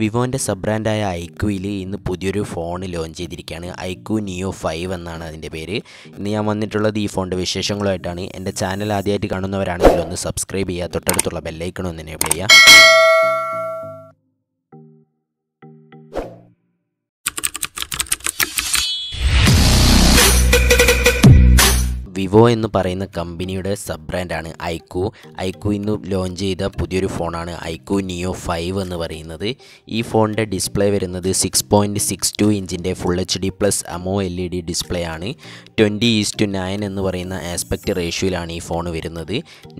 വിവോൻ്റെ sub ബ്രാൻഡായ ഐക്യൂയിൽ ഇന്ന് പുതിയൊരു phone launch ചെയ്തിരിക്കുകയാണ്. Iqoo Neo 5 എന്നാണ് അതിൻ്റെ പേര്. ഇന്ന് ഞാൻ വന്നിട്ടുള്ളത് ഈ ഫോണിൻ്റെ വിശേഷങ്ങളുമായിട്ടാണ്. എൻ്റെ ചാനൽ ആദ്യമായിട്ട് കാണുന്നവരാണെങ്കിൽ ഒന്ന് സബ്സ്ക്രൈബ് ചെയ്യുക, തൊട്ടടുത്തുള്ള ബെല്ലൈക്കൺ ഒന്ന് എനേബിൾ ചെയ്യുക. വിവോ എന്ന് പറയുന്ന കമ്പനിയുടെ സബ് ബ്രാൻഡാണ് Iqoo. Iqoo ഇന്ന് ലോഞ്ച് ചെയ്ത പുതിയൊരു ഫോണാണ് Iqoo Neo 5 എന്ന് പറയുന്നത്. ഈ ഫോണിൻ്റെ ഡിസ്പ്ലേ വരുന്നത് 6.62 ഇഞ്ചിൻ്റെ full HD plus AMOLED display ആണ്. 20:9 എന്ന് പറയുന്ന ആസ്പെക്റ്റ് റേഷ്യോയിലാണ് ഈ ഫോൺ വരുന്നത്.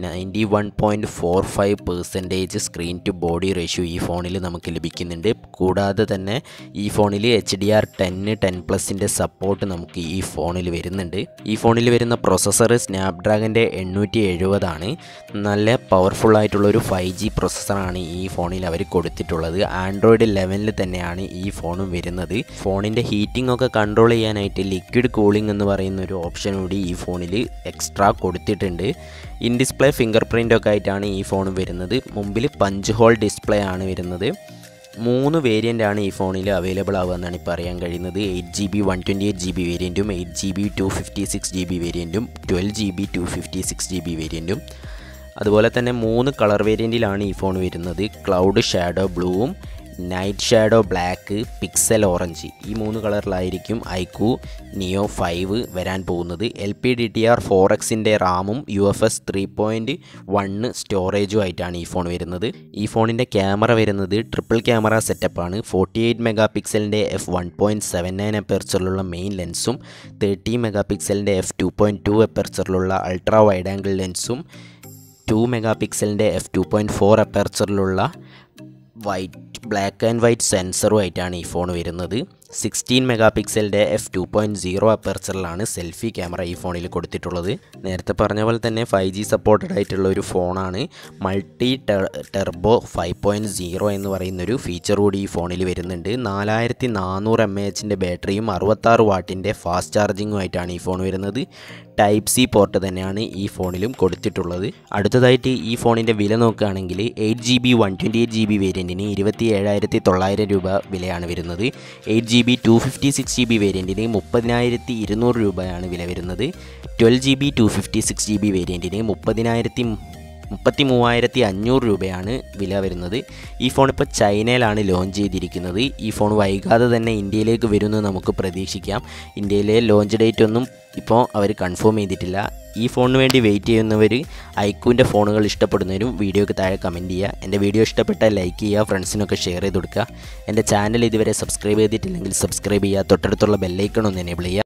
91.45% സ്ക്രീൻ ടു ബോഡി റേഷ്യോ ഈ ഫോണിൽ നമുക്ക് ലഭിക്കുന്നുണ്ട്. കൂടാതെ തന്നെ ഈ ഫോണിൽ HDR10 10+ൻ്റെ സപ്പോർട്ട് നമുക്ക് ഈ ഫോണിൽ വരുന്നുണ്ട്. ഈ ഫോണിൽ വരുന്ന പ്രോസസ്സർ സ്നാപ്ഡ്രാഗൻ്റെ 870 ആണ്. നല്ല പവർഫുൾ ആയിട്ടുള്ളൊരു 5G പ്രോസസ്സറാണ് ഈ ഫോണിൽ അവർ കൊടുത്തിട്ടുള്ളത്. ആൻഡ്രോയിഡ് 11 തന്നെയാണ് ഈ ഫോണും വരുന്നത്. ഫോണിൻ്റെ ഹീറ്റിംഗ് ഒക്കെ കൺട്രോൾ ചെയ്യാനായിട്ട് ലിക്വിഡ് കൂളിംഗ് എന്ന് പറയുന്ന ഒരു ഓപ്ഷൻ കൂടി ഈ ഫോണിൽ എക്സ്ട്രാ കൊടുത്തിട്ടുണ്ട്. ഇൻ ഡിസ്പ്ലേ ഫിംഗർ പ്രിൻ്റ് ഒക്കെ ആയിട്ടാണ് ഈ ഫോൺ വരുന്നത്. മുമ്പിൽ പഞ്ച് ഹോൾ ഡിസ്പ്ലേ ആണ് വരുന്നത്. 3 വേരിയൻ്റ് ആണ് ഈ ഫോണിൽ അവൈലബിൾ ആവുക എന്നാണ് ഇപ്പോൾ അറിയാൻ കഴിയുന്നത്. 8GB 128GB വേരിയൻറ്റും 8GB 256GB വേരിയൻറ്റും 12GB 256GB വേരിയൻറ്റും. അതുപോലെ തന്നെ 3 കളർ വേരിയൻറ്റിലാണ് ഈ ഫോൺ വരുന്നത്. ക്ലൗഡ് ഷാഡോ ബ്ലൂവും night shadow black pixel orange ഈ 3 കളറിലായിരിക്കും Iqoo Neo 5 വരാൻ പോകുന്നത്. LPDDR4Xൻ്റെ റാമും UFS 3.1 സ്റ്റോറേജും ആയിട്ടാണ് ഈ ഫോൺ വരുന്നത്. ഈ ഫോണിൻ്റെ ക്യാമറ വരുന്നത് ട്രിപ്പിൾ ക്യാമറ സെറ്റപ്പാണ്. 48 മെഗാപിക്സലിൻ്റെ f1.79 അപ്പർച്ചറിലുള്ള മെയിൻ ലെൻസും 30 മെഗാപിക്സലിൻ്റെ f2.2 അപ്പർച്ചറിലുള്ള അൾട്രാ വൈഡ് ആംഗിൾ ലെൻസും 2 മെഗാപിക്സലിൻ്റെ f2.4 അപ്പർച്ചറിലുള്ള ബ്ലാക്ക് ആൻഡ് വൈറ്റ് സെൻസറുമായിട്ടാണ് ഈ ഫോൺ വരുന്നത്. 16 മെഗാപിക്സലിൻ്റെ f2.0 അപ്പർച്ചറിലാണ് സെൽഫി ക്യാമറ ഈ ഫോണിൽ കൊടുത്തിട്ടുള്ളത്. നേരത്തെ പറഞ്ഞ പോലെ തന്നെ 5G സപ്പോർട്ടഡ് ആയിട്ടുള്ള ഒരു ഫോണാണ്. മൾട്ടി ടെർബോ 5.0 എന്ന് പറയുന്നൊരു ഫീച്ചർ കൂടി ഈ ഫോണിൽ വരുന്നുണ്ട്. 4400 mAhൻ്റെ ബാറ്ററിയും 66 വാട്ടിൻ്റെ ഫാസ്റ്റ് ചാർജിങ്ങുമായിട്ടാണ് ഈ ഫോൺ വരുന്നത്. Type-C പോർട്ട് തന്നെയാണ് ഈ ഫോണിലും കൊടുത്തിട്ടുള്ളത്. അടുത്തതായിട്ട് ഈ ഫോണിൻ്റെ വില നോക്കുകയാണെങ്കിൽ 8GB 128GB വേരിയൻറ്റിന് 27,900 രൂപ വിലയാണ് വരുന്നത്. 8GB 256GB വേരിയൻറ്റിന് 30,200 രൂപയാണ് വില വരുന്നത്. 12GB 256GB വേരിയൻറ്റിന് 33,500 രൂപയാണ് വില വരുന്നത്. ഈ ഫോൺ ഇപ്പോൾ ചൈനയിലാണ് ലോഞ്ച് ചെയ്തിരിക്കുന്നത്. ഈ ഫോൺ വൈകാതെ തന്നെ ഇന്ത്യയിലേക്ക് വരുമെന്ന് നമുക്ക് പ്രതീക്ഷിക്കാം. ഇന്ത്യയിലെ ലോഞ്ച് ഡേറ്റ് ഒന്നും ഇപ്പോൾ അവർ കൺഫേം ചെയ്തിട്ടില്ല. ഈ ഫോണിന് വേണ്ടി വെയിറ്റ് ചെയ്യുന്നവർ Iqooൻ്റെ ഫോണുകൾ ഇഷ്ടപ്പെടുന്നവരും വീഡിയോയ്ക്ക് താഴെ കമൻറ്റ് ചെയ്യുക. എൻ്റെ വീഡിയോ ഇഷ്ടപ്പെട്ടാൽ ലൈക്ക് ചെയ്യുക, ഫ്രണ്ട്സിനൊക്കെ ഷെയർ ചെയ്ത് കൊടുക്കുക. എൻ്റെ ചാനൽ ഇതുവരെ സബ്സ്ക്രൈബ് ചെയ്തിട്ടില്ലെങ്കിൽ സബ്സ്ക്രൈബ് ചെയ്യുക, തൊട്ടടുത്തുള്ള ബെല്ലൈക്കൺ ഒന്ന് എനേബിൾ ചെയ്യുക.